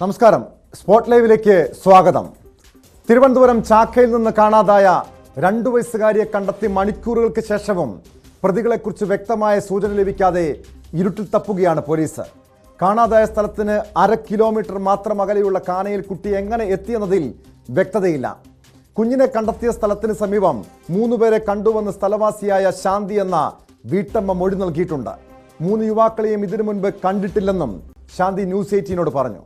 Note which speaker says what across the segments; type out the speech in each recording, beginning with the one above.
Speaker 1: നമസ്കാരം. സ്പോട്ട് ലൈവിലേക്ക് സ്വാഗതം. തിരുവനന്തപുരം ചാക്കയിൽ നിന്ന് കാണാതായ 2 വയസ്സുകാരിയെ കണ്ടെത്തി മണിക്കൂറുകൾക്ക് ശേഷവും പ്രതികളെക്കുറിച്ച് വ്യക്തമായ സൂചന ലഭിക്കാതെ ഇരുട്ടിൽ തപ്പുകയാണ് പോലീസ്. കാണാതായ സ്ഥലത്തിന് 1/2 കിലോമീറ്റർ മാത്രം അകലെയുള്ള കാനയിൽ കുട്ടി എങ്ങനെ എത്തിയെന്നതിൽ വ്യക്തതയില്ല. കുഞ്ഞിനെ കണ്ടെത്തിയ സ്ഥലത്തിന് സമീപം 3 പേരെ കണ്ടുവന്ന് സ്ഥലവാസിയായ ശാന്തി എന്ന വീട്ടമ്മ മൊഴി നൽകിയിട്ടുണ്ട്. 3 യുവാക്കളെയും ഇതിനു മുൻപ് കണ്ടിട്ടില്ലെന്നും ശാന്തി ന്യൂസ് 18നോട് പറഞ്ഞു.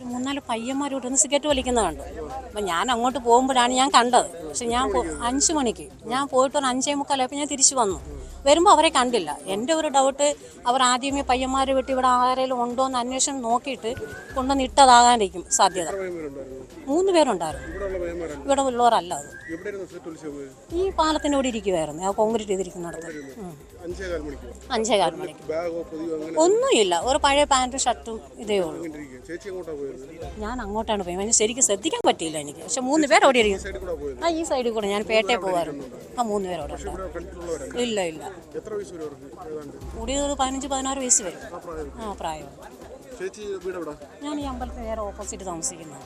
Speaker 2: 3-4 പയ്യന്മാരോട് സിഗരറ്റ് വലിക്കുന്നത് കണ്ടു. അപ്പം ഞാൻ അങ്ങോട്ട് പോകുമ്പോഴാണ് ഞാൻ കണ്ടത്. പക്ഷെ ഞാൻ 5 മണിക്ക് ഞാൻ പോയിട്ട് ഒരു 5:45 ഞാൻ തിരിച്ചു വന്നു. വരുമ്പോൾ അവരെ കണ്ടില്ല. എൻ്റെ ഒരു ഡൗട്ട്, അവർ ആദ്യമേ പയ്യന്മാരെ വിട്ട് ഇവിടെ ആരെങ്കിലും ഉണ്ടോ എന്ന് അന്വേഷണം നോക്കിയിട്ട് കൊണ്ടുവന്ന് ഇട്ടതാകാനിരിക്കും സാധ്യത. 3 പേരുണ്ടായിരുന്നു. ഇവിടെ ഉള്ളവരല്ല. അത് ഈ പാലത്തിൻ്റെ കൂടെ ഇരിക്കുമായിരുന്നു. ആ കോൺക്രീറ്റ് ചെയ്തിരിക്കുന്നിടത്ത് 5:15 മണിക്ക്. ഒന്നുമില്ല, ഒരു പഴയ പാൻറ്റും ഷർട്ടും ഇതേ ഉള്ളൂ. ഞാൻ അങ്ങോട്ടാണ് പോയത്. അതിന് ശരിക്കും ശ്രദ്ധിക്കാൻ പറ്റിയില്ല എനിക്ക്. പക്ഷെ 3 പേർ അവിടെ ഇരിക്കും. ഈ സൈഡിൽ കൂടെ ഞാൻ പേട്ടയിൽ പോകുമായിരുന്നു. 3 പേരോടെ ഉണ്ടായിരുന്നു. ഇല്ല കൂടി ഒരു 15-16 വയസ്സ് വരും. പ്രായം. ഞാൻ ഈ അമ്പലത്തിൽ വേറെ ഓപ്പോസിറ്റ് താമസിക്കുന്നത്.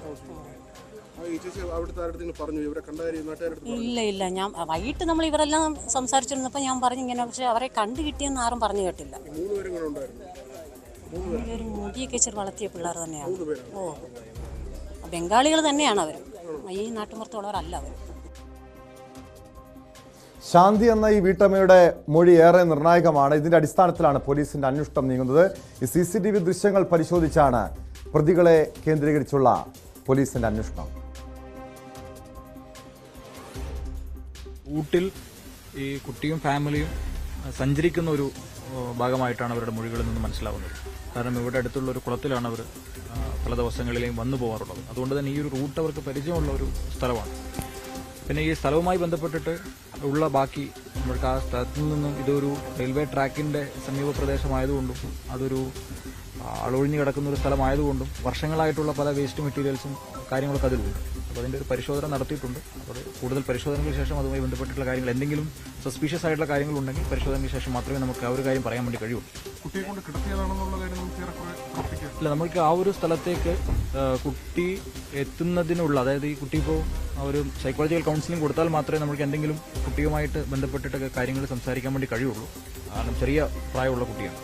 Speaker 2: ഇല്ല ഞാൻ വൈകിട്ട് നമ്മൾ ഇവരെല്ലാം സംസാരിച്ചിരുന്നപ്പോൾ ഞാൻ പറഞ്ഞു ഇങ്ങനെ, പക്ഷെ അവരെ കണ്ടു കിട്ടിയെന്ന് ആരും പറഞ്ഞു കേട്ടില്ല. 3 പേരും മുടിയൊക്കെ ഇച്ചിരി വളർത്തിയ പിള്ളേർ തന്നെയാണ്. ബംഗാളികൾ തന്നെയാണ് അവർ. ഈ നാട്ടുമ്പുറത്തുള്ളവരല്ല അവർ.
Speaker 1: ശാന്തി എന്ന ഈ വീട്ടമ്മയുടെ മൊഴി ഏറെ നിർണായകമാണ്. ഇതിന്റെ അടിസ്ഥാനത്തിലാണ് പോലീസിന്റെ അന്വേഷണം നീങ്ങുന്നത്. ഈ CCTV ദൃശ്യങ്ങൾ പരിശോധിച്ചാണ് പ്രതികളെ കേന്ദ്രീകരിച്ചുള്ള പോലീസിന്റെ അന്വേഷണം.
Speaker 3: ഊട്ടിൽ ഈ കുട്ടിയും ഫാമിലിയും സഞ്ചരിക്കുന്ന ഒരു ഭാഗമായിട്ടാണ് അവരുടെ മൊഴികളിൽ നിന്ന് മനസ്സിലാവുന്നത്. കാരണം ഇവിടെ അടുത്തുള്ള ഒരു കുളത്തിലാണ് അവർ പല ദിവസങ്ങളിലെയും വന്നു പോകാറുള്ളത്. അതുകൊണ്ട് തന്നെ ഈ ഒരു റൂട്ട് അവർക്ക് പരിചയമുള്ള ഒരു സ്ഥലമാണ്. പിന്നെ ഈ സ്ഥലവുമായി ബന്ധപ്പെട്ടിട്ട് ഉള്ള ബാക്കി നമ്മൾക്ക് ആ സ്ഥലത്തിൽ നിന്നും ഇതൊരു റെയിൽവേ ട്രാക്കിന്റെ സമീപ പ്രദേശമായതുകൊണ്ടും അതൊരു ആളൊഴിഞ്ഞു കിടക്കുന്ന ഒരു സ്ഥലമായതുകൊണ്ടും വർഷങ്ങളായിട്ടുള്ള പല വേസ്റ്റ് മെറ്റീരിയൽസും കാര്യങ്ങളൊക്കെ അതിലുണ്ട്. അപ്പോൾ അതിൻ്റെ ഒരു പരിശോധന നടത്തിയിട്ടുണ്ട്. അപ്പോൾ കൂടുതൽ പരിശോധനയ്ക്ക് ശേഷം അതുമായി ബന്ധപ്പെട്ടിട്ടുള്ള കാര്യങ്ങൾ എന്തെങ്കിലും സസ്പീഷ്യസ് ആയിട്ടുള്ള കാര്യങ്ങളുണ്ടെങ്കിൽ പരിശോധനയ്ക്ക് ശേഷം മാത്രമേ നമുക്ക് ആ ഒരു കാര്യം പറയാൻ വേണ്ടി കഴിയുള്ളൂ.
Speaker 4: കുട്ടിയെ കൊണ്ട് കിടത്തിയതാണെന്നുള്ള കാര്യം
Speaker 3: ഇല്ല, നമുക്ക് ആ ഒരു സ്ഥലത്തേക്ക് കുട്ടി എത്തുന്നതിനുള്ള, അതായത് ഈ കുട്ടി ഇപ്പോൾ ഒരു സൈക്കോളജിക്കൽ കൗൺസിലിംഗ് കൊടുത്താൽ മാത്രമേ നമുക്ക് എന്തെങ്കിലും കുട്ടിയുമായിട്ട് ബന്ധപ്പെട്ടിട്ടൊക്കെ കാര്യങ്ങൾ സംസാരിക്കാൻ വേണ്ടി കഴിയുള്ളൂ. കാരണം ചെറിയ പ്രായമുള്ള കുട്ടിയാണ്.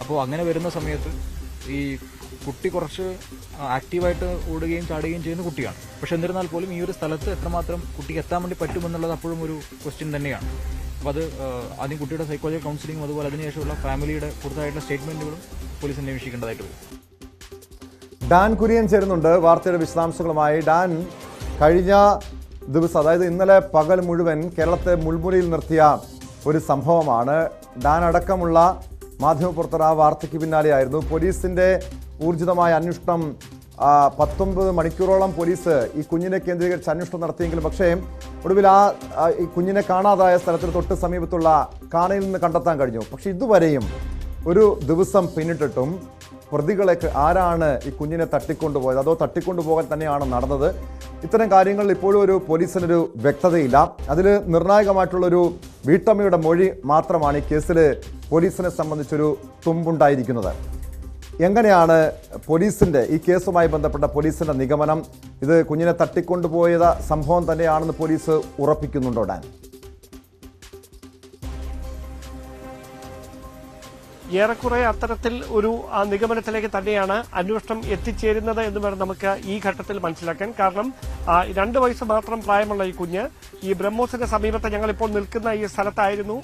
Speaker 3: അപ്പോൾ അങ്ങനെ വരുന്ന സമയത്ത് ഈ കുട്ടി കുറച്ച് ആക്റ്റീവായിട്ട് ഓടുകയും ചാടുകയും ചെയ്യുന്ന കുട്ടിയാണ്. പക്ഷെ എന്നിരുന്നാൽ പോലും ഈ ഒരു സ്ഥലത്ത് എത്രമാത്രം കുട്ടിക്ക് എത്താൻ വേണ്ടി പറ്റുമെന്നുള്ളത് അപ്പോഴും ഒരു ക്വസ്റ്റ്യൻ തന്നെയാണ്. അപ്പോൾ അത് ആദ്യം കുട്ടിയുടെ സൈക്കോളജിക്കൽ കൗൺസിലിംഗും അതുപോലെ അതിനുശേഷമുള്ള ഫാമിലിയുടെ കൂടുതലായിട്ടുള്ള സ്റ്റേറ്റ്മെന്റുകളും പോലീസ് അന്വേഷിക്കേണ്ടതായിട്ട് വരും.
Speaker 1: ഡാൻ കുര്യൻ ചേരുന്നുണ്ട് വാർത്തയുടെ വിശദാംശങ്ങളുമായി. ഡാൻ, കഴിഞ്ഞ ദിവസം, അതായത് ഇന്നലെ പകൽ മുഴുവൻ കേരളത്തെ മുൾമുനയിൽ നിർത്തിയ ഒരു സംഭവമാണ്. ഡാൻ അടക്കമുള്ള മാധ്യമപ്രവർത്തകർ ആ വാർത്തയ്ക്ക് പിന്നാലെയായിരുന്നു. പോലീസിന്റെ ഊർജിതമായ അന്വേഷണം 19 മണിക്കൂറോളം പോലീസ് ഈ കുഞ്ഞിനെ കേന്ദ്രീകരിച്ച് അന്വേഷണം നടത്തിയെങ്കിലും പക്ഷേ ഒടുവിൽ ഈ കുഞ്ഞിനെ കാണാതായ സ്ഥലത്തിന് തൊട്ട് സമീപത്തുള്ള കാനയിൽ നിന്ന് കണ്ടെത്താൻ കഴിഞ്ഞു. പക്ഷെ ഇതുവരെയും ഒരു ദിവസം പിന്നിട്ടിട്ടും പ്രതികളെ ആരാണ് ഈ കുഞ്ഞിനെ തട്ടിക്കൊണ്ടുപോയത്, അതോ തട്ടിക്കൊണ്ടുപോകാൻ തന്നെയാണ് നടന്നത്, ഇത്തരം കാര്യങ്ങളിൽ ഇപ്പോഴും ഒരു പോലീസിനൊരു വ്യക്തതയില്ല. അതിൽ നിർണായകമായിട്ടുള്ളൊരു വീട്ടമ്മയുടെ മൊഴി മാത്രമാണ് ഈ കേസിൽ പോലീസിനെ സംബന്ധിച്ചൊരു തുമ്പുണ്ടായിരിക്കുന്നത്. എങ്ങനെയാണ് പോലീസിൻ്റെ ഈ കേസുമായി ബന്ധപ്പെട്ട പോലീസിൻ്റെ നിഗമനം? ഇത് കുഞ്ഞിനെ തട്ടിക്കൊണ്ടുപോയ സംഭവം തന്നെയാണെന്ന് പോലീസ് ഉറപ്പിക്കുന്നുണ്ടോ ഡാൻ?
Speaker 5: ഏറെക്കുറെ അത്തരത്തിൽ ഒരു നിഗമനത്തിലേക്ക് തന്നെയാണ് അന്വേഷണം എത്തിച്ചേരുന്നത് എന്ന് വേണം നമുക്ക് ഈ ഘട്ടത്തിൽ മനസ്സിലാക്കാൻ. കാരണം 2 വയസ്സ് മാത്രം പ്രായമുള്ള ഈ കുഞ്ഞ് ഈ ബ്രഹ്മോസിന്റെ സമീപത്ത് ഞങ്ങളിപ്പോൾ നിൽക്കുന്ന ഈ സ്ഥലത്തായിരുന്നു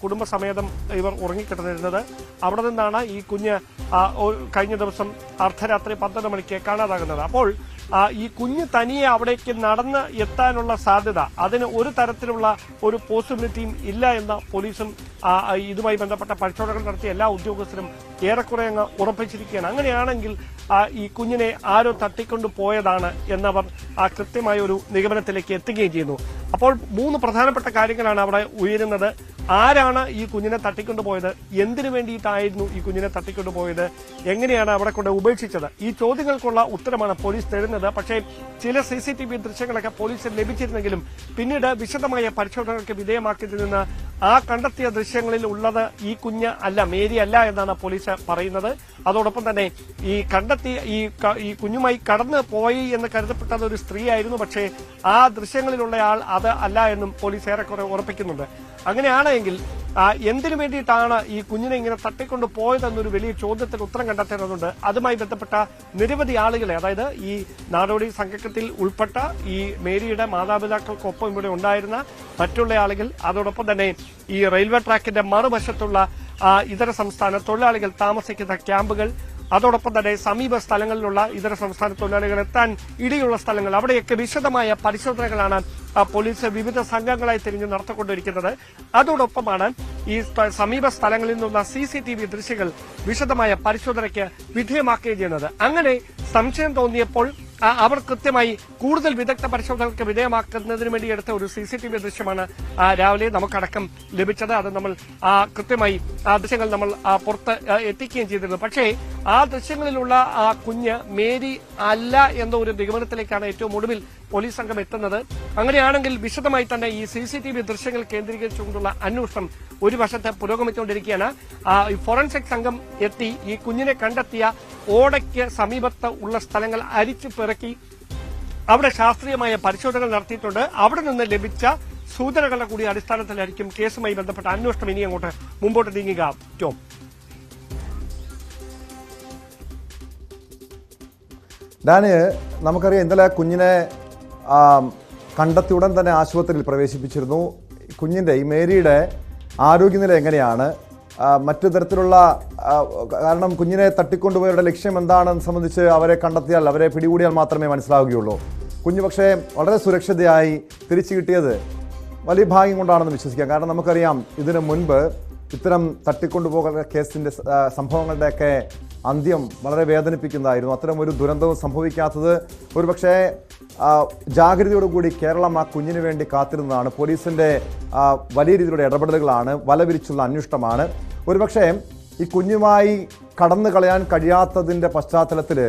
Speaker 5: കുടുംബസമേതം ഇവർ ഉറങ്ങിക്കിടന്നിരുന്നത്. അവിടെ നിന്നാണ് ഈ കുഞ്ഞ് കഴിഞ്ഞ ദിവസം അർദ്ധരാത്രി 12 മണിക്ക് കാണാതാകുന്നത്. അപ്പോൾ ഈ കുഞ്ഞ് തനിയെ അവിടേക്ക് നടന്ന് എത്താനുള്ള സാധ്യത, അതിന് ഒരു തരത്തിലുള്ള ഒരു പോസിബിലിറ്റിയും ഇല്ല എന്ന് പോലീസും ഇതുമായി ബന്ധപ്പെട്ട പരിശോധനകൾ നടത്തിയ എല്ലാ ഉദ്യോഗസ്ഥരും ഏറെക്കുറെ അങ്ങ് ഉറപ്പിച്ചിരിക്കുകയാണ്. അങ്ങനെയാണെങ്കിൽ ഈ കുഞ്ഞിനെ ആരോ തട്ടിക്കൊണ്ടു പോയതാണ് എന്നവർ കൃത്യമായ ഒരു നിഗമനത്തിലേക്ക് എത്തുകയും ചെയ്യുന്നു. അപ്പോൾ 3 പ്രധാനപ്പെട്ട കാര്യങ്ങളാണ് അവിടെ ഉയരുന്നത്. ആരാണ് ഈ കുഞ്ഞിനെ തട്ടിക്കൊണ്ടുപോയത്, എന്തിനു വേണ്ടിയിട്ടായിരുന്നു ഈ കുഞ്ഞിനെ തട്ടിക്കൊണ്ടുപോയത്, എങ്ങനെയാണ് അവിടെ കൊണ്ട് ഉപേക്ഷിച്ചത്, ഈ ചോദ്യങ്ങൾക്കുള്ള ഉത്തരമാണ് പോലീസ് തരുന്നത്. പക്ഷേ ചില CCTV ദൃശ്യങ്ങളൊക്കെ പോലീസിന് ലഭിച്ചിരുന്നെങ്കിലും പിന്നീട് വിശദമായ പരിശോധനകൾക്ക് വിധേയമാക്കിയതിൽ നിന്ന് ആ കണ്ടെത്തിയ ദൃശ്യങ്ങളിൽ ഉള്ളത് ഈ കുഞ്ഞ് അല്ല, മേരി അല്ല എന്നാണ് പോലീസ് പറയുന്നത്. അതോടൊപ്പം തന്നെ ഈ കണ്ടെത്തിയ ഈ കുഞ്ഞുമായി കടന്നു പോയി എന്ന് കരുതപ്പെട്ടത് ഒരു സ്ത്രീയായിരുന്നു. പക്ഷേ ആ ദൃശ്യങ്ങളിലുള്ള ആൾ അത് അല്ല എന്നും പോലീസ് ഏറെക്കുറെ ഉറപ്പിക്കുന്നുണ്ട്. അങ്ങനെയാണെങ്കിൽ എന്തിനു വേണ്ടിയിട്ടാണ് ഈ കുഞ്ഞിനെ ഇങ്ങനെ തട്ടിക്കൊണ്ട് പോയതെന്നൊരു വലിയ ചോദ്യത്തിന് ഉത്തരം കണ്ടെത്തേണ്ടതുണ്ട്. അതുമായി ബന്ധപ്പെട്ട നിരവധി ആളുകളെ, അതായത് ഈ നാടോടി സംഘത്തിൽ ഉൾപ്പെട്ട ഈ മേരിയുടെ മാതാപിതാക്കൾക്കൊപ്പം ഇവിടെ ഉണ്ടായിരുന്ന മറ്റുള്ള ആളുകൾ, അതോടൊപ്പം തന്നെ ഈ റെയിൽവേ ട്രാക്കിന്റെ മറുവശത്തുള്ള ഇതര സംസ്ഥാന തൊഴിലാളികൾ താമസിക്കുന്ന ക്യാമ്പുകൾ, അതോടൊപ്പം തന്നെ സമീപ സ്ഥലങ്ങളിലുള്ള ഇതര സംസ്ഥാന തൊഴിലാളികൾ എത്താൻ ഇടയുള്ള സ്ഥലങ്ങൾ, അവിടെയൊക്കെ വിശദമായ പരിശോധനകളാണ് പോലീസ് വിവിധ സംഘങ്ങളായി തിരിഞ്ഞ് നടത്തിക്കൊണ്ടിരിക്കുന്നത്. അതോടൊപ്പമാണ് ഈ സമീപ സ്ഥലങ്ങളിൽ നിന്നുള്ള CCTV ദൃശ്യങ്ങൾ വിശദമായ പരിശോധനയ്ക്ക് വിധേയമാക്കുകയും ചെയ്യുന്നത്. അങ്ങനെ സംശയം തോന്നിയപ്പോൾ അവർ കൃത്യമായി കൂടുതൽ വിദഗ്ധ പരിശോധനകൾക്ക് വിധേയമാക്കുന്നതിന് വേണ്ടി എടുത്ത ഒരു CCTV ദൃശ്യമാണ് രാവിലെ നമുക്കടക്കം ലഭിച്ചത്. അത് നമ്മൾ കൃത്യമായി ആ ദൃശ്യങ്ങൾ നമ്മൾ പുറത്ത് എത്തിക്കുകയും ചെയ്തിരുന്നു. പക്ഷേ ആ ദൃശ്യങ്ങളിലുള്ള ആ കുഞ്ഞ് മേരി അല്ല എന്ന ഒരു നിഗമനത്തിലേക്കാണ് ഏറ്റവും ഒടുവിൽ പോലീസ് സംഘം എത്തുന്നത്. അങ്ങനെയാണെങ്കിൽ വിശദമായി തന്നെ ഈ CCTV ദൃശ്യങ്ങൾ കേന്ദ്രീകരിച്ചുകൊണ്ടുള്ള അന്വേഷണം ഒരു വശത്ത് പുരോഗമിച്ചുകൊണ്ടിരിക്കുകയാണ്. ഫോറൻസിക് സംഘം എത്തി ഈ കുഞ്ഞിനെ കണ്ടെത്തിയ ഓടയ്ക്ക് സമീപത്ത് ഉള്ള സ്ഥലങ്ങൾ അരിച്ചു പിറക്കി അവിടെ ശാസ്ത്രീയമായ പരിശോധനകൾ നടത്തിയിട്ടുണ്ട്. അവിടെ നിന്ന് ലഭിച്ച സൂചനകളുടെ കൂടി അടിസ്ഥാനത്തിലായിരിക്കും കേസുമായി ബന്ധപ്പെട്ട അന്വേഷണം ഇനി അങ്ങോട്ട് മുമ്പോട്ട് നീങ്ങുക. ടോം,
Speaker 1: ഡാന്, നമുക്കറിയാം ഇന്നലെ കുഞ്ഞിനെ കണ്ടെത്തിയ ഉടൻ തന്നെ ആശുപത്രിയിൽ പ്രവേശിപ്പിച്ചിരുന്നു. കുഞ്ഞിൻ്റെ ഈ മേരിയുടെ ആരോഗ്യനില എങ്ങനെയാണ്? മറ്റു തരത്തിലുള്ള കാരണം കുഞ്ഞിനെ തട്ടിക്കൊണ്ടുപോയവരുടെ ലക്ഷ്യം എന്താണെന്ന് സംബന്ധിച്ച് അവരെ കണ്ടെത്തിയാൽ, അവരെ പിടികൂടിയാൽ മാത്രമേ മനസ്സിലാവുകയുള്ളൂ. കുഞ്ഞ് പക്ഷേ വളരെ സുരക്ഷിതയായി തിരിച്ചു കിട്ടിയത് വലിയ ഭാഗ്യം കൊണ്ടാണെന്ന് വിശ്വസിക്കാം. കാരണം നമുക്കറിയാം ഇതിനു മുൻപ് ഇത്തരം തട്ടിക്കൊണ്ടുപോകൽ കേസിൻ്റെ സംഭവങ്ങളുടെയൊക്കെ അന്ത്യം വളരെ വേദനിപ്പിക്കുന്നതായിരുന്നു. അത്തരം ഒരു ദുരന്തവും സംഭവിക്കാത്തത് ഒരുപക്ഷേ ജാഗ്രതയോടുകൂടി കേരളം ആ കുഞ്ഞിന് വേണ്ടി കാത്തിരുന്നതാണ്. പോലീസിൻ്റെ വലിയ രീതിയിലുള്ള ഇടപെടലുകളാണ്, വലവിരിച്ചുള്ള അന്വേഷണമാണ്. ഒരുപക്ഷേ ഈ കുഞ്ഞുമായി കടന്നു കളയാൻ കഴിയാത്തതിൻ്റെ പശ്ചാത്തലത്തിൽ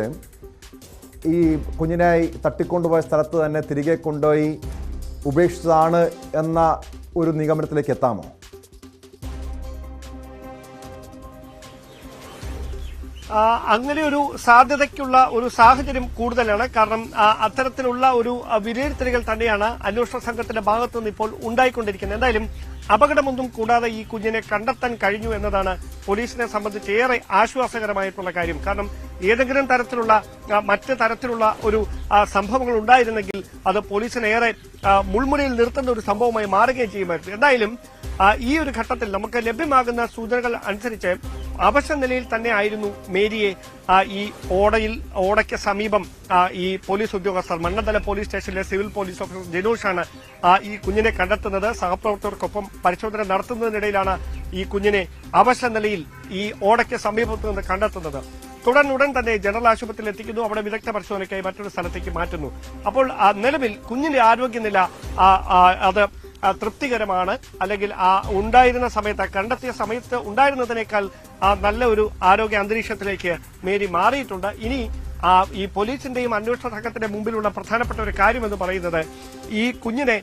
Speaker 1: ഈ കുഞ്ഞിനെ തട്ടിക്കൊണ്ടുപോയ സ്ഥലത്ത് തന്നെ തിരികെ കൊണ്ടുപോയി ഉപേക്ഷിച്ചതാണ് എന്ന ഒരു നിഗമനത്തിലേക്ക് എത്താമോ?
Speaker 5: അങ്ങനെ ഒരു സാധ്യതയ്ക്കുള്ള ഒരു സാഹചര്യം കൂടുതലാണ്. കാരണം അത്തരത്തിലുള്ള ഒരു വിലയിരുത്തലുകൾ തന്നെയാണ് അന്വേഷണ സംഘത്തിന്റെ ഭാഗത്തുനിന്ന് ഇപ്പോൾ ഉണ്ടായിക്കൊണ്ടിരിക്കുന്നത്. എന്തായാലും അപകടമൊന്നും കൂടാതെ ഈ കുഞ്ഞിനെ കണ്ടെത്താൻ കഴിഞ്ഞു എന്നതാണ് പോലീസിനെ സംബന്ധിച്ച് ഏറെ ആശ്വാസകരമായിട്ടുള്ള കാര്യം. കാരണം ഏതെങ്കിലും തരത്തിലുള്ള മറ്റ് തരത്തിലുള്ള ഒരു സംഭവങ്ങൾ ഉണ്ടായിരുന്നെങ്കിൽ അത് പോലീസിനെ ഏറെ മുൾമുനയിൽ നിർത്തുന്ന ഒരു സംഭവമായി മാറുകയും ചെയ്യുമായിരുന്നു. എന്തായാലും ഈ ഒരു ഘട്ടത്തിൽ നമുക്ക് ലഭ്യമാകുന്ന സൂചനകൾ അനുസരിച്ച് അവശ നിലയിൽ തന്നെ ആയിരുന്നു മേരിയെ ഈ ഓടയ്ക്ക് സമീപം ഈ പോലീസ് ഉദ്യോഗസ്ഥർ, മണ്ണന്തല പോലീസ് സ്റ്റേഷനിലെ സിവിൽ പോലീസ് ഓഫീസർ ജനോഷാണ് ഈ കുഞ്ഞിനെ കണ്ടെത്തുന്നത്. സഹപ്രവർത്തകർക്കൊപ്പം പരിശോധന നടത്തുന്നതിനിടയിലാണ് ഈ കുഞ്ഞിനെ അവശ നിലയിൽ ഈ ഓടയ്ക്ക് സമീപത്ത് നിന്ന് കണ്ടെത്തുന്നത്. ഉടൻ തന്നെ ജനറൽ ആശുപത്രിയിൽ എത്തിക്കുന്നു. അവിടെ വിദഗ്ധ പരിശോധനയ്ക്കായി മറ്റൊരു സ്ഥലത്തേക്ക് മാറ്റുന്നു. അപ്പോൾ നിലവിൽ കുഞ്ഞിന്റെ ആരോഗ്യനില അത് തൃപ്തികരമാണ്. അല്ലെങ്കിൽ ഉണ്ടായിരുന്ന സമയത്ത്, കണ്ടെത്തിയ സമയത്ത് ഉണ്ടായിരുന്നതിനേക്കാൾ നല്ല ഒരു ആരോഗ്യ അന്തരീക്ഷത്തിലേക്ക് മേരി മാറിയിട്ടുണ്ട്. ഇനി ഈ പോലീസിന്റെയും അന്വേഷണ സംഘത്തിന്റെ മുമ്പിലുള്ള പ്രധാനപ്പെട്ട ഒരു കാര്യമെന്ന് പറയുന്നത് ഈ കുഞ്ഞിനെ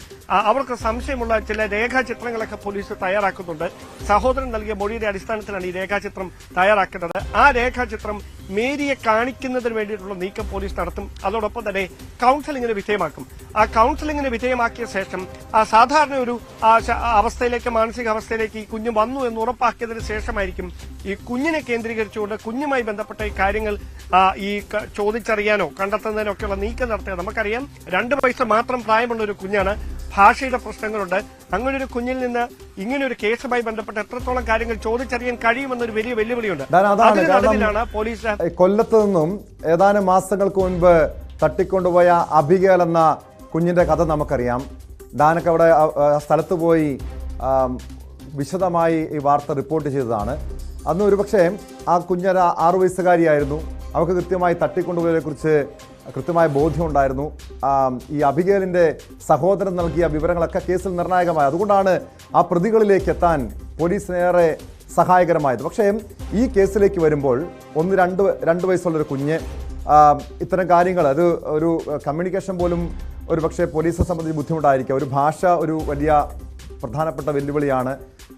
Speaker 5: അവർക്ക് സംശയമുള്ള ചില രേഖാചിത്രങ്ങളൊക്കെ പോലീസ് തയ്യാറാക്കുന്നുണ്ട്. സഹോദരൻ നൽകിയ മൊഴിയുടെ അടിസ്ഥാനത്തിലാണ് ഈ രേഖാചിത്രം തയ്യാറാക്കുന്നത്. ആ രേഖാചിത്രം മേരിയെ കാണിക്കുന്നതിന് വേണ്ടിയിട്ടുള്ള നീക്കം പോലീസ് നടത്തും. അതോടൊപ്പം തന്നെ കൌൺസിലിംഗിന് വിധേയമാക്കും. ആ കൌൺസിലിംഗിന് വിധേയമാക്കിയ ശേഷം സാധാരണ ഒരു അവസ്ഥയിലേക്ക്, മാനസികാവസ്ഥയിലേക്ക് ഈ കുഞ്ഞ് വന്നു എന്ന് ഉറപ്പാക്കിയതിന് ശേഷമായിരിക്കും ഈ കുഞ്ഞിനെ കേന്ദ്രീകരിച്ചുകൊണ്ട് കുഞ്ഞുമായി ബന്ധപ്പെട്ട ഈ കാര്യങ്ങൾ ഈ ചോദിച്ചറിയാനോ കണ്ടെത്തുന്നതിനോ ഒക്കെയുള്ള നീക്കം നടത്തുക. നമുക്കറിയാം 2 വയസ്സ് മാത്രം പ്രായമുള്ള ഒരു കുഞ്ഞാണ്. ഭാഷയുടെ പ്രശ്നങ്ങളുണ്ട്. അങ്ങനെ ഒരു കുഞ്ഞിൽ നിന്ന് ഇങ്ങനെ ഒരു കേസുമായി ബന്ധപ്പെട്ട് എത്രത്തോളം കാര്യങ്ങൾ ചോദിച്ചറിയാൻ കഴിയുമെന്നൊരു വലിയ വെല്ലുവിളിയുണ്ട്. അതിനാണ് പോലീസ്
Speaker 1: കൊല്ലത്ത് നിന്നും ഏതാനും മാസങ്ങൾക്ക് മുൻപ് തട്ടിക്കൊണ്ടുപോയ അബിഗേൽ എന്ന കുഞ്ഞിന്റെ കഥ നമുക്കറിയാം. ഡാനൊക്കെ അവിടെ സ്ഥലത്ത് പോയി വിശദമായി ഈ വാർത്ത റിപ്പോർട്ട് ചെയ്തതാണ്. അന്ന് ഒരുപക്ഷെ ആ കുഞ്ഞൊരു 6 വയസ്സുകാരിയായിരുന്നു. അവർക്ക് കൃത്യമായി തട്ടിക്കൊണ്ടുപോയതിനെക്കുറിച്ച് കൃത്യമായ ബോധ്യമുണ്ടായിരുന്നു. ഈ അബിഗേലിൻ്റെ സഹോദരൻ നൽകിയ വിവരങ്ങളൊക്കെ കേസിൽ നിർണായകമായ, അതുകൊണ്ടാണ് ആ പ്രതികളിലേക്ക് എത്താൻ പോലീസിനേറെ സഹായകരമായത്. പക്ഷേ ഈ കേസിലേക്ക് വരുമ്പോൾ 1-2 വയസ്സുള്ളൊരു കുഞ്ഞ് ഇത്തരം കാര്യങ്ങൾ, അത് ഒരു കമ്മ്യൂണിക്കേഷൻ പോലും ഒരു പക്ഷേ പോലീസിനെ സംബന്ധിച്ച് ബുദ്ധിമുട്ടായിരിക്കാം. ഒരു ഭാഷ ഒരു വലിയ പ്രധാനപ്പെട്ട വെല്ലുവിളിയാണ്.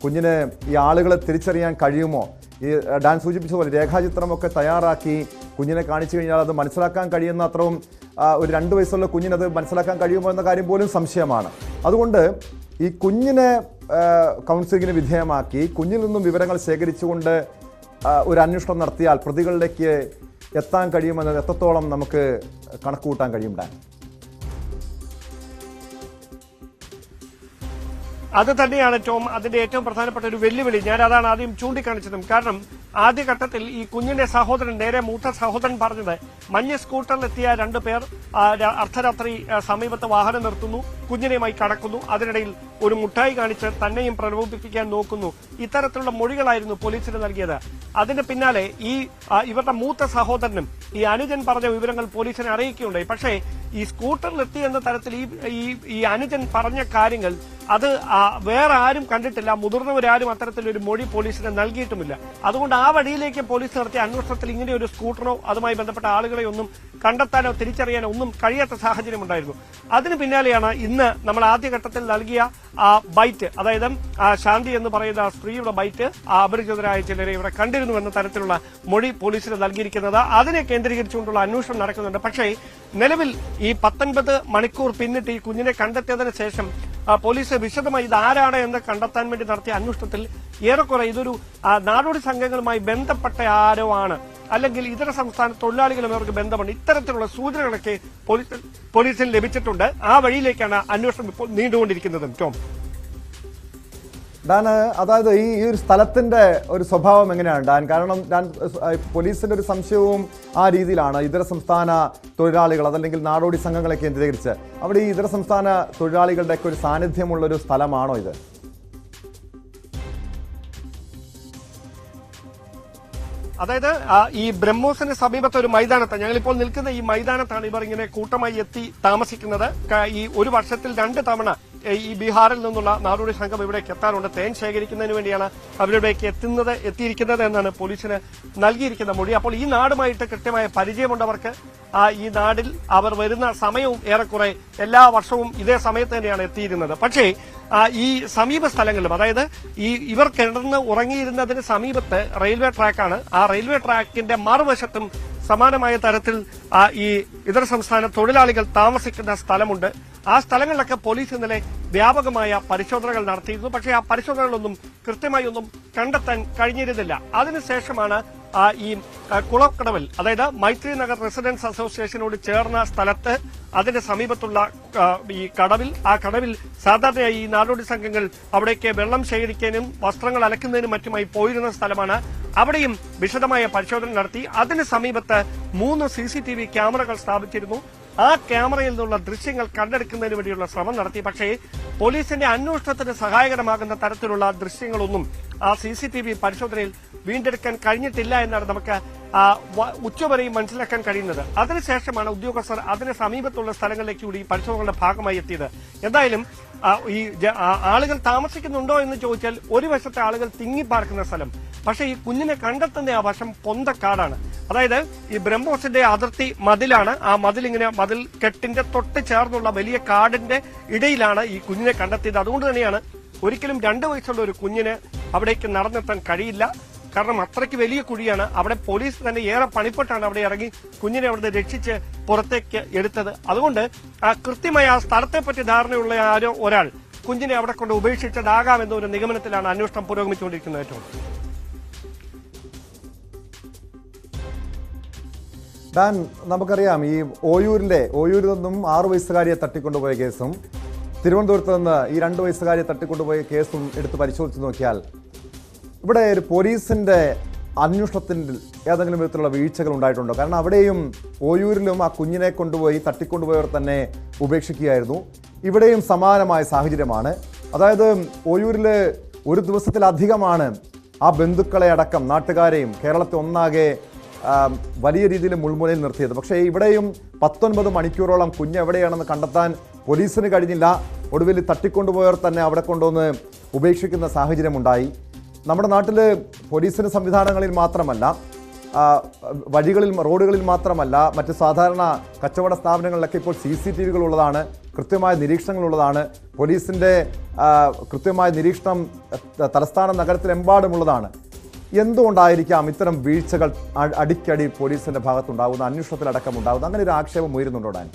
Speaker 1: കുഞ്ഞിന് ഈ ആളുകളെ തിരിച്ചറിയാൻ കഴിയുമോ? ഈ ഡാൻ സൂചിപ്പിച്ച പോലെ രേഖാചിത്രമൊക്കെ തയ്യാറാക്കി കുഞ്ഞിനെ കാണിച്ചു കഴിഞ്ഞാൽ അത് മനസ്സിലാക്കാൻ കഴിയുന്ന അത്രയും ഒരു 2 വയസ്സുള്ള കുഞ്ഞിനത് മനസ്സിലാക്കാൻ കഴിയുമോ എന്ന കാര്യം പോലും സംശയമാണ്. അതുകൊണ്ട് ഈ കുഞ്ഞിനെ കൗൺസിലിങ്ങിന് വിധേയമാക്കി കുഞ്ഞിൽ നിന്നും വിവരങ്ങൾ ശേഖരിച്ചുകൊണ്ട് ഒരു അന്വേഷണം നടത്തിയാൽ പ്രതികളിലേക്ക് എത്താൻ കഴിയുമെന്നത് എത്രത്തോളം നമുക്ക് കണക്കുകൂട്ടാൻ കഴിയും ഡാൻ?
Speaker 5: അത് തന്നെയാണ് ടോം അതിന്റെ ഏറ്റവും പ്രധാനപ്പെട്ട ഒരു വെല്ലുവിളി. ഞാൻ അതാണ് ആദ്യം ചൂണ്ടിക്കാണിച്ചതും. കാരണം ആദ്യഘട്ടത്തിൽ ഈ കുഞ്ഞിന്റെ സഹോദരൻ, നേരെ മൂത്ത സഹോദരൻ പറഞ്ഞത് മഞ്ഞ സ്കൂട്ടറിലെത്തിയ 2 പേർ അർദ്ധരാത്രി സമീപത്ത് വാഹനം നിർത്തുന്നു, കുഞ്ഞിനെയുമായി കടക്കുന്നു, അതിനിടയിൽ ഒരു മുട്ടായി കാണിച്ച് തന്നെയും പ്രലോഭിപ്പിക്കാൻ നോക്കുന്നു. ഇത്തരത്തിലുള്ള മൊഴികളായിരുന്നു പോലീസിന് നൽകിയത്. അതിന് പിന്നാലെ ഇവരുടെ മൂത്ത സഹോദരനും ഈ അനുജൻ പറഞ്ഞ വിവരങ്ങൾ പോലീസിനെ അറിയിക്കുകയുണ്ടായി. പക്ഷേ ഈ സ്കൂട്ടറിലെത്തി എന്ന തരത്തിൽ ഈ അനുജൻ പറഞ്ഞ കാര്യങ്ങൾ അത് വേറെ ആരും കണ്ടിട്ടില്ല, മുതിർന്നവരാരും അത്തരത്തിലൊരു മൊഴി പോലീസിന് നൽകിയിട്ടുമില്ല. അതുകൊണ്ട് ആ വഴിയിലേക്ക് പോലീസ് നടത്തിയ അന്വേഷണത്തിൽ ഇങ്ങനെ ഒരു സ്കൂട്ടറോ അതുമായി ബന്ധപ്പെട്ട ആളുകളെ ഒന്നും കണ്ടെത്താനോ തിരിച്ചറിയാനോ ഒന്നും കഴിയാത്ത സാഹചര്യമുണ്ടായിരുന്നു. അതിന് പിന്നാലെയാണ് ഇന്ന് നമ്മൾ ആദ്യഘട്ടത്തിൽ നൽകിയ ബൈറ്റ്, അതായത് ശാന്തി എന്ന് പറയുന്ന സ്ത്രീയുടെ ബൈറ്റ് അപരിചിതരായ ചിലരെ ഇവിടെ കണ്ടിരുന്നു എന്ന തരത്തിലുള്ള മൊഴി പോലീസിന് നൽകിയിരിക്കുന്നത്. അതിനെ കേന്ദ്രീകരിച്ചുകൊണ്ടുള്ള അന്വേഷണം നടക്കുന്നുണ്ട്. പക്ഷേ നിലവിൽ ഈ 19 മണിക്കൂർ പിന്നിട്ട് ഈ കുഞ്ഞിനെ കണ്ടെത്തിയതിനു ശേഷം പോലീസ് വിശദമായി ഇതാരാണ് എന്ന് കണ്ടെത്താൻ വേണ്ടി നടത്തിയ അന്വേഷണത്തിൽ ഏറെക്കുറെ ഇതൊരു നാടോടി സംഘങ്ങളുമായി ബന്ധപ്പെട്ട ആരോ ആണ്, അല്ലെങ്കിൽ ഇതര സംസ്ഥാന തൊഴിലാളികളും അവർക്ക് ബന്ധമുണ്ട്, ഇത്തരത്തിലുള്ള സൂചനകളൊക്കെ പോലീസിന് ലഭിച്ചിട്ടുണ്ട്. ആ വഴിയിലേക്കാണ് അന്വേഷണം ഇപ്പോൾ നീണ്ടുകൊണ്ടിരിക്കുന്നത്. ടോം,
Speaker 1: ഡാൻ, അതായത് ഈ ഒരു സ്ഥലത്തിന്റെ ഒരു സ്വഭാവം എങ്ങനെയാണ് ഡാൻ? കാരണം പോലീസിന്റെ ഒരു സംശയവും ആ രീതിയിലാണ്. ഇതര സംസ്ഥാന തൊഴിലാളികൾ അതല്ലെങ്കിൽ നാടോടി സംഘങ്ങളെ കേന്ദ്രീകരിച്ച് അവിടെ ഈ ഇതര സംസ്ഥാന തൊഴിലാളികളുടെ ഒക്കെ ഒരു സാന്നിധ്യമുള്ള ഒരു സ്ഥലമാണോ ഇത്?
Speaker 5: അതായത് ഈ ബ്രഹ്മോസിന് സമീപത്തെ ഒരു മൈതാനത്ത്, ഞങ്ങളിപ്പോൾ നിൽക്കുന്ന ഈ മൈതാനത്താണ് ഇവർ ഇങ്ങനെ കൂട്ടമായി എത്തി താമസിക്കുന്നത്. ഈ ഒരു വർഷത്തിൽ 2 തവണ ഈ ബീഹാറിൽ നിന്നുള്ള നാടോടി സംഘം ഇവിടേക്ക് എത്താറുണ്ട്. തേൻ ശേഖരിക്കുന്നതിന് വേണ്ടിയാണ് അവരിവിടേക്ക് എത്തിയിരിക്കുന്നത് എന്നാണ് പോലീസിന് നൽകിയിരിക്കുന്ന മൊഴി. അപ്പോൾ ഈ നാടുമായിട്ട് കൃത്യമായ പരിചയമുണ്ടവർക്ക്. ഈ നാടിൽ അവർ വരുന്ന സമയവും ഏറെക്കുറെ എല്ലാ വർഷവും ഇതേ സമയത്ത് തന്നെയാണ് എത്തിയിരുന്നത്. പക്ഷേ ഈ സമീപ സ്ഥലങ്ങളിലും, അതായത് ഇവർ കിടന്ന് ഉറങ്ങിയിരുന്നതിന് സമീപത്ത് റെയിൽവേ ട്രാക്കാണ്. ആ റെയിൽവേ ട്രാക്കിന്റെ മറുവശത്തും സമാനമായ തരത്തിൽ ഈ ഇതര സംസ്ഥാന തൊഴിലാളികൾ താമസിക്കുന്ന സ്ഥലമുണ്ട്. ആ സ്ഥലങ്ങളിലൊക്കെ പോലീസ് ഇന്നലെ വ്യാപകമായ പരിശോധനകൾ നടത്തിയിരുന്നു. പക്ഷേ ആ പരിശോധനകളൊന്നും കൃത്യമായി ഒന്നും കണ്ടെത്താൻ കഴിഞ്ഞിരുന്നില്ല. അതിനുശേഷമാണ് ഈ കുളക്കടവിൽ, അതായത് മൈത്രി നഗർ റെസിഡൻസ് അസോസിയേഷനോട് ചേർന്ന സ്ഥലത്ത് അതിന്റെ സമീപത്തുള്ള ആ കടവിൽ സാധാരണയായി ഈ നാടോടി സംഘങ്ങൾ അവിടേക്ക് വെള്ളം ശേഖരിക്കാനും വസ്ത്രങ്ങൾ അലക്കുന്നതിനും മറ്റുമായി പോയിരുന്ന സ്ഥലമാണ്. അവിടെയും വിശദമായ പരിശോധന നടത്തി. അതിന് സമീപത്ത് 3 CCTV ക്യാമറകൾ സ്ഥാപിച്ചിരുന്നു. ആ ക്യാമറയിൽ നിന്നുള്ള ദൃശ്യങ്ങൾ കണ്ടെടുക്കുന്നതിന് വേണ്ടിയുള്ള ശ്രമം നടത്തി. പക്ഷേ പോലീസിന്റെ അന്വേഷണത്തിന് സഹായകരമാകുന്ന തരത്തിലുള്ള ദൃശ്യങ്ങളൊന്നും ആ CCTV പരിശോധനയിൽ വീണ്ടെടുക്കാൻ കഴിഞ്ഞിട്ടില്ല എന്നാണ് നമുക്ക് ഉച്ചവരെയും മനസ്സിലാക്കാൻ കഴിയുന്നത്. അതിനുശേഷമാണ് ഉദ്യോഗസ്ഥർ അതിന് സമീപത്തുള്ള സ്ഥലങ്ങളിലേക്ക് കൂടി പരിശോധനകളുടെ ഭാഗമായി എത്തിയത്. എന്തായാലും ഈ ആളുകൾ താമസിക്കുന്നുണ്ടോ എന്ന് ചോദിച്ചാൽ ഒരു വശത്തെ ആളുകൾ തിങ്ങിപ്പാർക്കുന്ന സ്ഥലം, പക്ഷേ ഈ കുഞ്ഞിനെ കണ്ടെത്തുന്ന ആ വശം പൊന്തക്കാടാണ്. അതായത് ഈ ബ്രഹ്മോസിന്റെ അതിർത്തി മതിലാണ്. ആ മതിൽ കെട്ടിന്റെ തൊട്ട് ചേർന്നുള്ള വലിയ കാടിന്റെ ഇടയിലാണ് ഈ കുഞ്ഞിനെ കണ്ടെത്തിയത്. അതുകൊണ്ട് തന്നെയാണ് ഒരിക്കലും 2 വയസ്സുള്ള ഒരു കുഞ്ഞിന് അവിടേക്ക് നടന്നെത്താൻ കഴിയില്ല. കാരണം അത്രയ്ക്ക് വലിയ കുഴിയാണ്. അവിടെ പോലീസ് തന്നെ ഏറെ പണിപ്പെട്ടാണ് അവിടെ ഇറങ്ങി കുഞ്ഞിനെ അവിടെ രക്ഷിച്ച് പുറത്തേക്ക് എടുത്തത്. അതുകൊണ്ട് കൃത്യമായ ആ സ്ഥലത്തെപ്പറ്റി ധാരണയുള്ള ആരോ ഒരാൾ കുഞ്ഞിനെ അവിടെ കൊണ്ട് ഉപേക്ഷിച്ചതാകാമെന്ന ഒരു നിഗമനത്തിലാണ് അന്വേഷണം പുരോഗമിച്ചുകൊണ്ടിരിക്കുന്നത്. ഏറ്റവും
Speaker 1: ഡാൻ, നമുക്കറിയാം ഈ ഓയൂരിൽ നിന്നും 6 വയസ്സുകാരിയെ തട്ടിക്കൊണ്ടുപോയ കേസും തിരുവനന്തപുരത്ത് നിന്ന് ഈ 2 വയസ്സുകാരിയെ തട്ടിക്കൊണ്ടുപോയ കേസും എടുത്ത് പരിശോധിച്ച് നോക്കിയാൽ ഇവിടെ ഒരു പോലീസിന്റെ അന്വേഷണത്തിൽ ഏതെങ്കിലും വിധത്തിലുള്ള വീഴ്ചകൾ ഉണ്ടായിട്ടുണ്ടോ? കാരണം അവിടെയും ഓയൂരിലും ആ കുഞ്ഞിനെ തട്ടിക്കൊണ്ടുപോയവർ തന്നെ ഉപേക്ഷിക്കുകയായിരുന്നു. ഇവിടെയും സമാനമായ സാഹചര്യമാണ്. അതായത് ഓയൂരിൽ ഒരു ദിവസത്തിലധികമാണ് ആ ബന്ധുക്കളെ അടക്കം നാട്ടുകാരെയും കേരളത്തെ ഒന്നാകെ വലിയ രീതിയിൽ മുൾമുനയിൽ നിർത്തിയത്. പക്ഷേ ഇവിടെയും 19 മണിക്കൂറോളം കുഞ്ഞ് എവിടെയാണെന്ന് കണ്ടെത്താൻ പോലീസിന് കഴിഞ്ഞില്ല. ഒടുവിൽ തട്ടിക്കൊണ്ടുപോയവർ തന്നെ അവിടെ കൊണ്ടുവന്ന് ഉപേക്ഷിക്കുന്ന സാഹചര്യമുണ്ടായി. നമ്മുടെ നാട്ടിൽ പോലീസിന് സംവിധാനങ്ങളിൽ മാത്രമല്ല റോഡുകളിൽ മാത്രമല്ല മറ്റ് സാധാരണ കച്ചവട സ്ഥാപനങ്ങളിലൊക്കെ ഇപ്പോൾ CCTV ഉള്ളതാണ്, കൃത്യമായ നിരീക്ഷണങ്ങളുള്ളതാണ്. പോലീസിൻ്റെ കൃത്യമായ നിരീക്ഷണം തലസ്ഥാന നഗരത്തിലെമ്പാടുമുള്ളതാണ്. എന്തുകൊണ്ടായിരിക്കാം ഇത്തരം വീഴ്ചകൾ അടിക്കടി പോലീസിൻ്റെ ഭാഗത്തുണ്ടാകുന്ന, അന്വേഷണത്തിലടക്കം ഉണ്ടാകുന്ന? അങ്ങനെ ഒരു ആക്ഷേപം ഉയരുന്നുണ്ടോ ഡാൻ?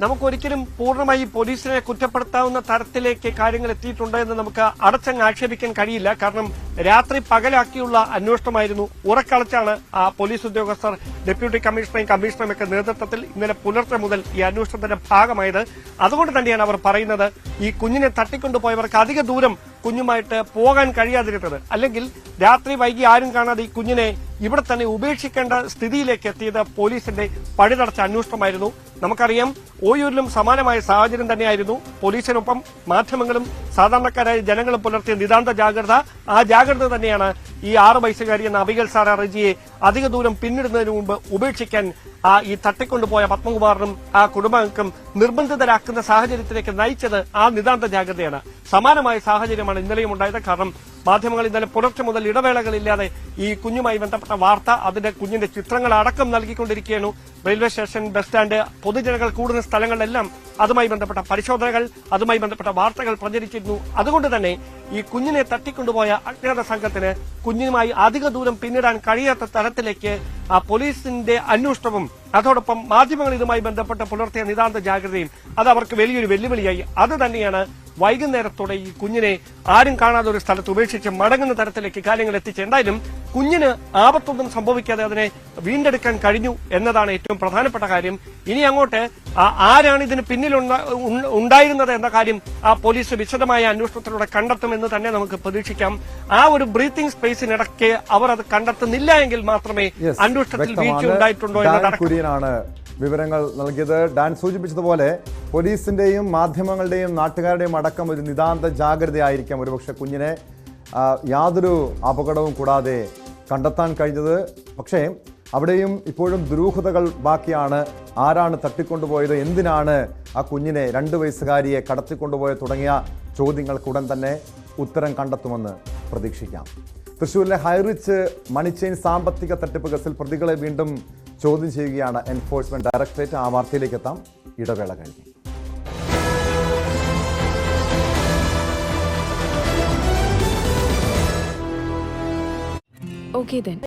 Speaker 5: നമുക്കൊരിക്കലും പൂർണ്ണമായി പോലീസിനെ കുറ്റപ്പെടുത്താവുന്ന തരത്തിലേക്ക് കാര്യങ്ങൾ എത്തിയിട്ടുണ്ട് എന്ന് നമുക്ക് അടച്ചങ്ങ് ആക്ഷേപിക്കാൻ കഴിയില്ല. കാരണം രാത്രി പകലാക്കിയുള്ള അന്വേഷണമായിരുന്നു. ഉറക്കളച്ചാണ് പോലീസ് ഉദ്യോഗസ്ഥർ ഡെപ്യൂട്ടി കമ്മീഷണറും ഒക്കെ നേതൃത്വത്തിൽ ഇന്നലെ പുലർച്ചെ മുതൽ ഈ അന്വേഷണത്തിന്റെ ഭാഗമായത്. അതുകൊണ്ട് തന്നെയാണ് അവർ പറയുന്നത് ഈ കുഞ്ഞിനെ തട്ടിക്കൊണ്ടുപോയവർക്ക് അധിക ദൂരം കുഞ്ഞുമായിട്ട് പോകാൻ കഴിയാതിരുന്നത്. അല്ലെങ്കിൽ രാത്രി വൈകി ആരും കാണാതെ ഈ കുഞ്ഞിനെ ഇവിടെ തന്നെ ഉപേക്ഷിക്കേണ്ട സ്ഥിതിയിലേക്ക് എത്തിയത് പോലീസിന്റെ പഴുതടച്ച അന്വേഷണമായിരുന്നു. നമുക്കറിയാം ഓയൂരിലും സമാനമായ സാഹചര്യം തന്നെയായിരുന്നു. പോലീസിനൊപ്പം മാധ്യമങ്ങളും സാധാരണക്കാരായ ജനങ്ങളും പുലർത്തിയ നിതാന്ത ജാഗ്രത, ആ ജാഗ്രത തന്നെയാണ് ഈ 6 വയസ്സുകാരി എന്ന അബിഗൽ സാറ റജിയെ അധിക ദൂരം പിന്നിടുന്നതിന് മുമ്പ് ഉപേക്ഷിക്കാൻ ഈ തട്ടിക്കൊണ്ടുപോയ പത്മകുമാറിനും ആ കുടുംബാംഗങ്ങൾക്കും നിർബന്ധിതരാക്കുന്ന സാഹചര്യത്തിലേക്ക് നയിച്ചത് ആ നിതാന്ത ജാഗ്രതയാണ്. സമാനമായ സാഹചര്യമാണ് ഇന്നലെയും ഉണ്ടായത്. കാരണം മാധ്യമങ്ങൾ ഇന്നലെ പുലർച്ചെ മുതൽ ഇടവേളകളില്ലാതെ ഈ കുഞ്ഞുമായി ബന്ധപ്പെട്ട വാർത്ത, അതിന്റെ കുഞ്ഞിന്റെ ചിത്രങ്ങൾ അടക്കം നൽകിക്കൊണ്ടിരിക്കുകയാണ്. റെയിൽവേ സ്റ്റേഷൻ, ബസ് സ്റ്റാൻഡ്, പൊതുജനങ്ങൾ കൂടുന്ന സ്ഥലങ്ങളിലെല്ലാം അതുമായി ബന്ധപ്പെട്ട പരിശോധനകൾ, അതുമായി ബന്ധപ്പെട്ട വാർത്തകൾ പ്രചരിച്ചിരുന്നു. അതുകൊണ്ട് തന്നെ ഈ കുഞ്ഞിനെ തട്ടിക്കൊണ്ടുപോയ അജ്ഞാത സംഘത്തിന് കുഞ്ഞുമായി അധിക ദൂരം പിന്നിടാൻ കഴിയാത്ത തരത്തിലേക്ക് പോലീസിന്റെ അന്വേഷണവും അതോടൊപ്പം മാധ്യമങ്ങൾ ഇതുമായി ബന്ധപ്പെട്ട് പുലർത്തിയ നിതാന്ത ജാഗ്രതയും അത് അവർക്ക് വലിയൊരു വെല്ലുവിളിയായി. അത് തന്നെയാണ് വൈകുന്നേരത്തോടെ ഈ കുഞ്ഞിനെ ആരും കാണാതെ ഒരു സ്ഥലത്ത് ഉപേക്ഷിച്ച് മടങ്ങുന്ന തരത്തിലേക്ക് കാര്യങ്ങൾ എത്തിച്ച്. എന്തായാലും കുഞ്ഞിന് ആപത്തൊന്നും സംഭവിക്കാതെ അതിനെ വീണ്ടെടുക്കാൻ കഴിഞ്ഞു എന്നതാണ് ഏറ്റവും പ്രധാനപ്പെട്ട കാര്യം. ഇനി അങ്ങോട്ട് ആരാണ് ഇതിന് പിന്നിൽ ഉണ്ടായിരുന്നത് എന്ന കാര്യം പോലീസ് വിശദമായ അന്വേഷണത്തിലൂടെ കണ്ടെത്തുമെന്ന് തന്നെ നമുക്ക് പ്രതീക്ഷിക്കാം. ആ ഒരു ബ്രീത്തിംഗ് സ്പേസിനിടയ്ക്ക് അവർ അത് കണ്ടെത്തുന്നില്ല എങ്കിൽ മാത്രമേ അന്വേഷണത്തിൽ വീഴ്ച ഉണ്ടായിട്ടുണ്ടോ
Speaker 1: എന്നതാണ് വിവരങ്ങൾ നൽകിയത്. ഡാൻ സൂചിപ്പിച്ചതുപോലെ പോലീസിന്റെയും മാധ്യമങ്ങളുടെയും നാട്ടുകാരുടെയും അടക്കം ഒരു നിതാന്ത ജാഗ്രതയായിരിക്കാം ഒരുപക്ഷെ കുഞ്ഞിനെ യാതൊരു അപകടവും കൂടാതെ കണ്ടെത്താൻ കഴിഞ്ഞത്. പക്ഷേ അവിടെയും ഇപ്പോഴും ദുരൂഹതകൾ ബാക്കിയാണ്. ആരാണ് തട്ടിക്കൊണ്ടുപോയത്, എന്തിനാണ് ആ കുഞ്ഞിനെ 2 വയസ്സുകാരിയെ കടത്തിക്കൊണ്ടുപോയത് തുടങ്ങിയ ചോദ്യങ്ങൾക്ക് ഉടൻ തന്നെ ഉത്തരം കണ്ടെത്തുമെന്ന് പ്രതീക്ഷിക്കാം. തൃശ്ശൂരിലെ ഹൈറിച്ച് മണിച്ചെയിൻ സാമ്പത്തിക തട്ടിപ്പ് കേസിൽ പ്രതികളെ വീണ്ടും ചോദ്യം ചെയ്യുകയാണ് എൻഫോഴ്സ്മെന്റ് ഡയറക്ടറേറ്റ്. ആ വാർത്തയിലേക്ക് എത്താം ഇടവേള കഴിഞ്ഞ്.
Speaker 6: Okay then.